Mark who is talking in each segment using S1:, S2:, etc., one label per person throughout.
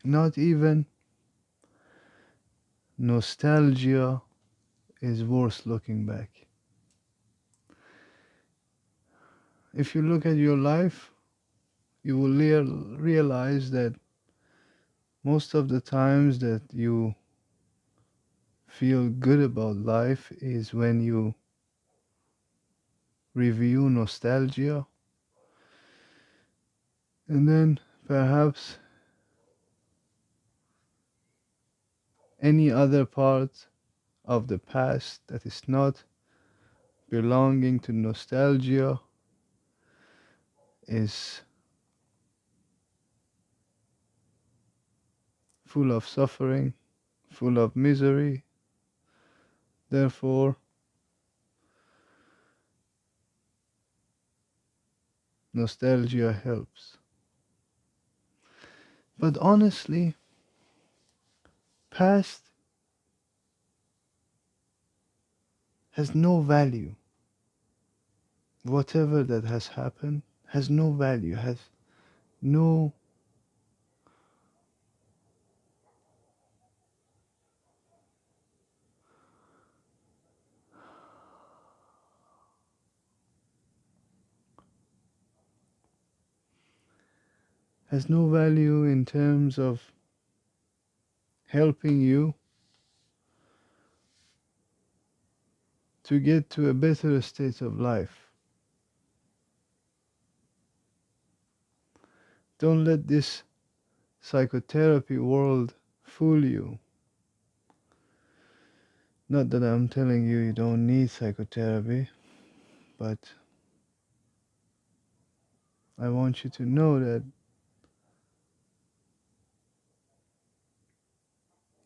S1: Not even nostalgia is worth looking back. If you look at your life, you will realize that most of the times that you feel good about life is when you review nostalgia, and then perhaps any other part of the past that is not belonging to nostalgia is full of suffering, full of misery. Therefore, nostalgia helps. But honestly, past has no value. Whatever that has happened has no value, no has no value in terms of helping you to get to a better state of life. Don't let this psychotherapy world fool you. Not that I'm telling you you don't need psychotherapy, but I want you to know that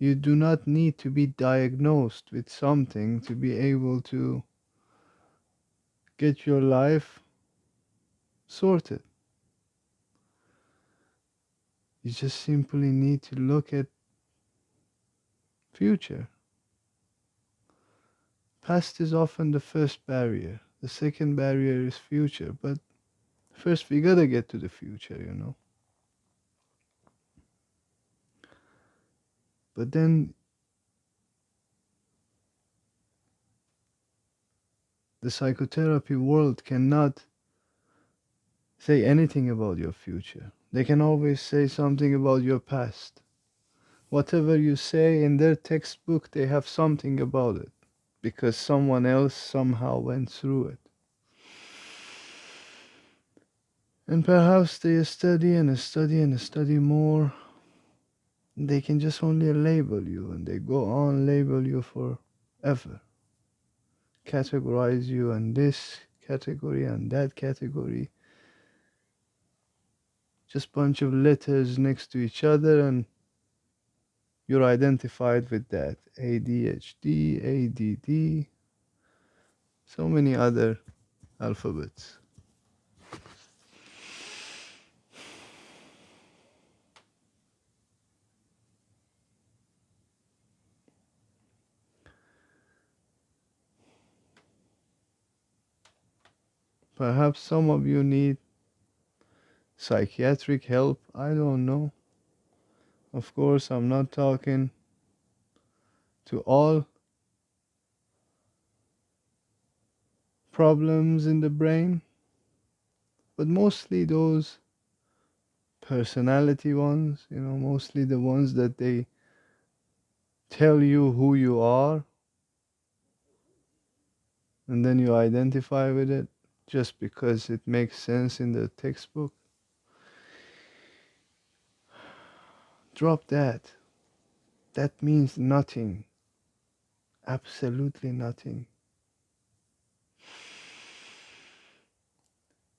S1: you do not need to be diagnosed with something to be able to get your life sorted. You just simply need to look at future. Past is often the first barrier. The second barrier is future, but first we gotta get to the future. But then the psychotherapy world cannot say anything about your future. They can always say something about your past. Whatever you say in their textbook, they have something about it because someone else somehow went through it. And perhaps they study and study and study more. They can just only label you and they go on label you forever. Categorize you in this category and that category. Just bunch of letters next to each other and you're identified with that. ADHD, ADD, so many other alphabets. Perhaps some of you need psychiatric help. I don't know. Of course, I'm not talking to all problems in the brain, but mostly those personality ones, mostly the ones that they tell you who you are and then you identify with it just because it makes sense in the textbook. Drop that. That means nothing. Absolutely nothing.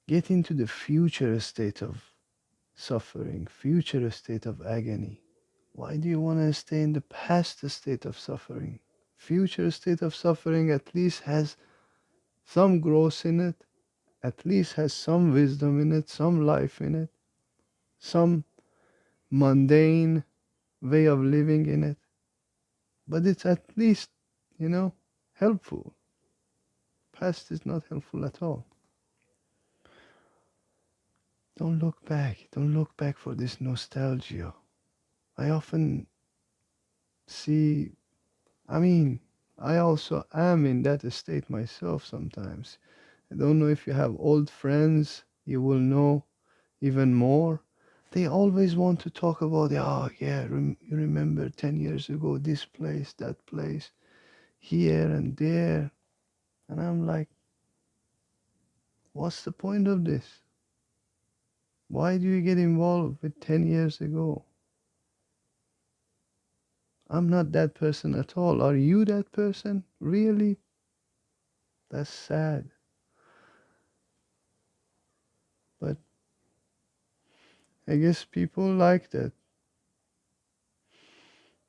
S1: Get into the future state of suffering, future state of agony. Why do you want to stay in the past state of suffering? Future state of suffering at least has some growth in it, at least has some wisdom in it, some life in it, some mundane way of living in it. But it's at least, helpful. Past is not helpful at all. Don't look back. Don't look back for this nostalgia. I often see, I mean, I also am in that state myself sometimes. I don't know if you have old friends, you will know even more. They always want to talk about, oh, yeah, you remember 10 years ago, this place, that place, here and there. And I'm like, what's the point of this? Why do you get involved with 10 years ago? I'm not that person at all. Are you that person? Really? That's sad. But I guess people like that.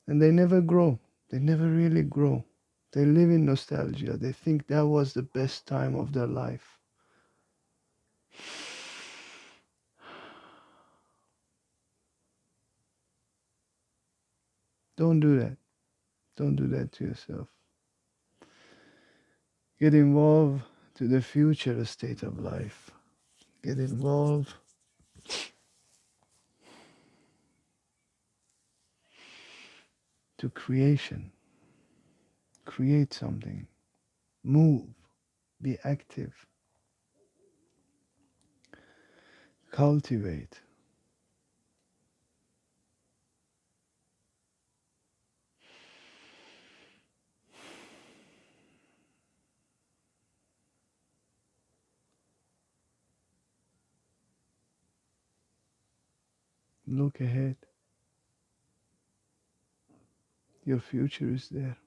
S1: And they never grow. They never really grow. They live in nostalgia. They think that was the best time of their life. Don't do that. Don't do that to yourself. Get involved to the future state of life. Get involved to creation. Create something. Move. Be active. Cultivate. Look ahead. Your future is there.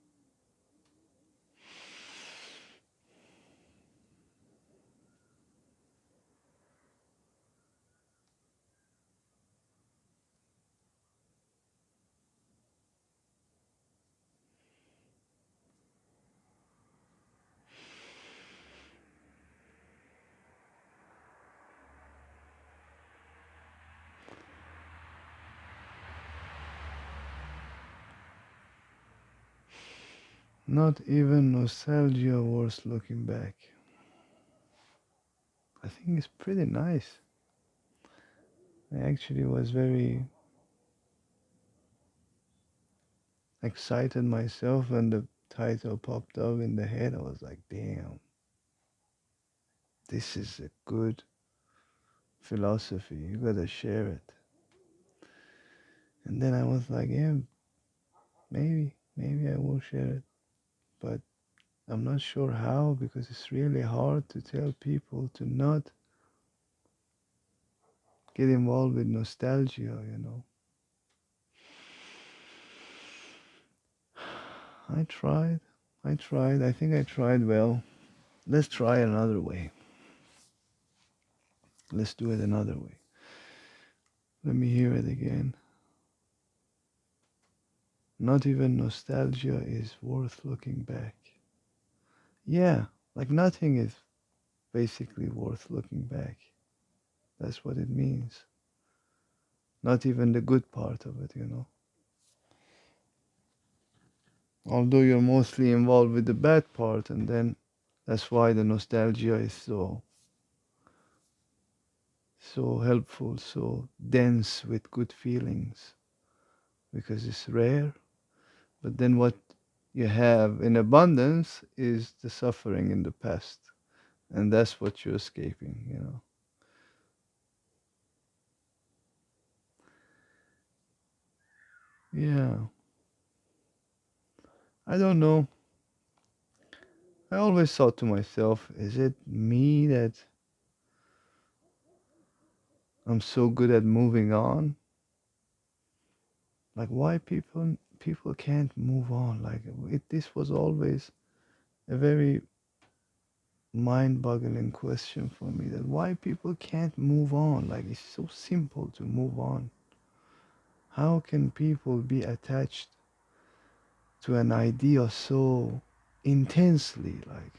S1: Not even nostalgia worth looking back. I think it's pretty nice. I actually was very excited myself when the title popped up in the head. I was like, damn, this is a good philosophy. You gotta share it. And then I was like, yeah, maybe I will share it. But I'm not sure how because it's really hard to tell people to not get involved with nostalgia. I tried. I tried. I think I tried well. Let's try another way. Let's do it another way. Let me hear it again. Not even nostalgia is worth looking back. Yeah, like nothing is basically worth looking back. That's what it means. Not even the good part of it. Although you're mostly involved with the bad part, and then that's why the nostalgia is so helpful, so dense with good feelings, because it's rare. But then what you have in abundance is the suffering in the past, and that's what you're escaping. Yeah, I don't know. I always thought to myself, is it me that I'm so good at moving on? Like why people can't move on? Like this was always a very mind-boggling question for me, that why people can't move on. Like it's so simple to move on. How can people be attached to an idea so intensely? Like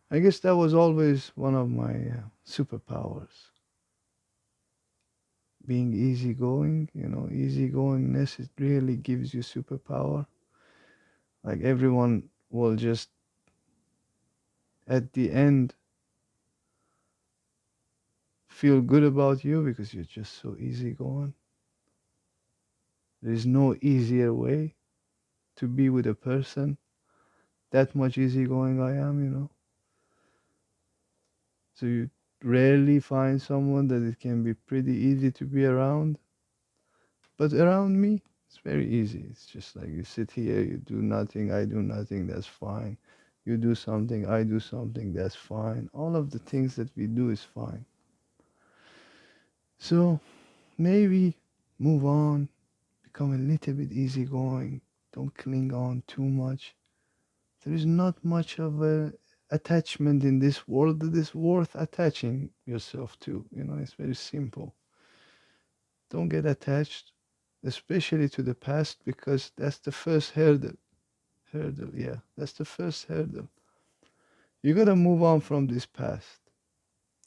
S1: I guess that was always one of my superpowers, being easygoingness, it really gives you superpower. Like everyone will just at the end feel good about you because you're just so easygoing. There is no easier way to be with a person that much easygoing I am, you know. So you rarely find someone that it can be pretty easy to be around. But around me, it's very easy. It's just like you sit here, you do nothing, I do nothing, that's fine. You do something, I do something, that's fine. All of the things that we do is fine. So maybe move on, become a little bit easygoing. Don't cling on too much. There is not much of a attachment in this world that is worth attaching yourself to. You know, it's very simple. Don't get attached, especially to the past, because that's the first hurdle. Hurdle, yeah, that's the first hurdle. You gotta move on from this past.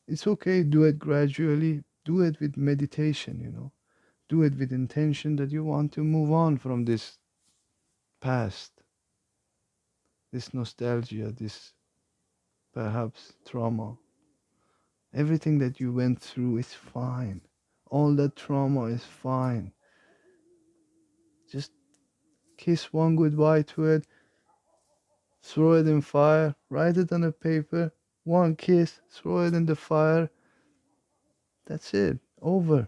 S1: It's okay, do it gradually, do it with meditation, you know. Do it with intention that you want to move on from this past, this nostalgia, this perhaps trauma. Everything that you went through is fine. All that trauma is fine. Just kiss one goodbye to it, throw it in fire, write it on a paper, one kiss, throw it in the fire. That's it. Over.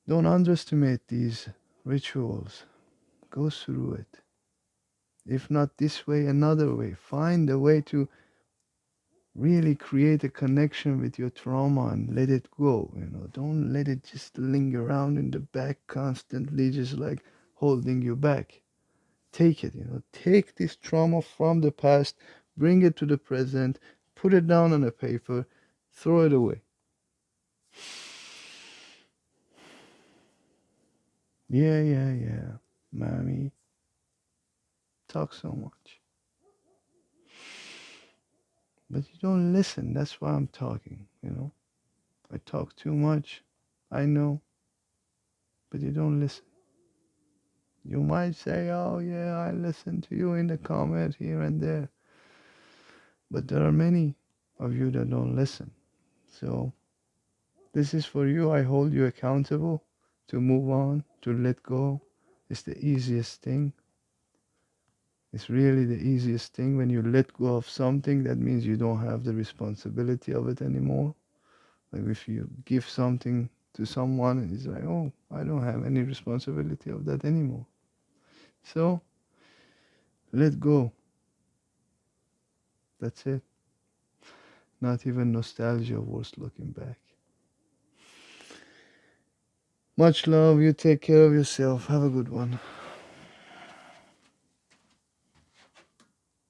S1: Don't underestimate these rituals. Go through it. If not this way, another way. Find a way to really create a connection with your trauma and let it go. You know, don't let it just linger around in the back constantly, just like holding you back. Take it, you know, take this trauma from the past, bring it to the present, put it down on a paper, throw it away. Yeah, yeah, yeah. Mommy, talk so much. But you don't listen. That's why I'm talking, you know. I talk too much. I know, but you don't listen. You might say, oh, yeah, I listen to you in the comment here and there. But there are many of you that don't listen. So this is for you. I hold you accountable to move on, to let go. It's the easiest thing. It's really the easiest thing. When you let go of something, that means you don't have the responsibility of it anymore. Like if you give something to someone, it's like, oh, I don't have any responsibility of that anymore. So let go. That's it. Not even nostalgia worth looking back. Much love. You take care of yourself. Have a good one.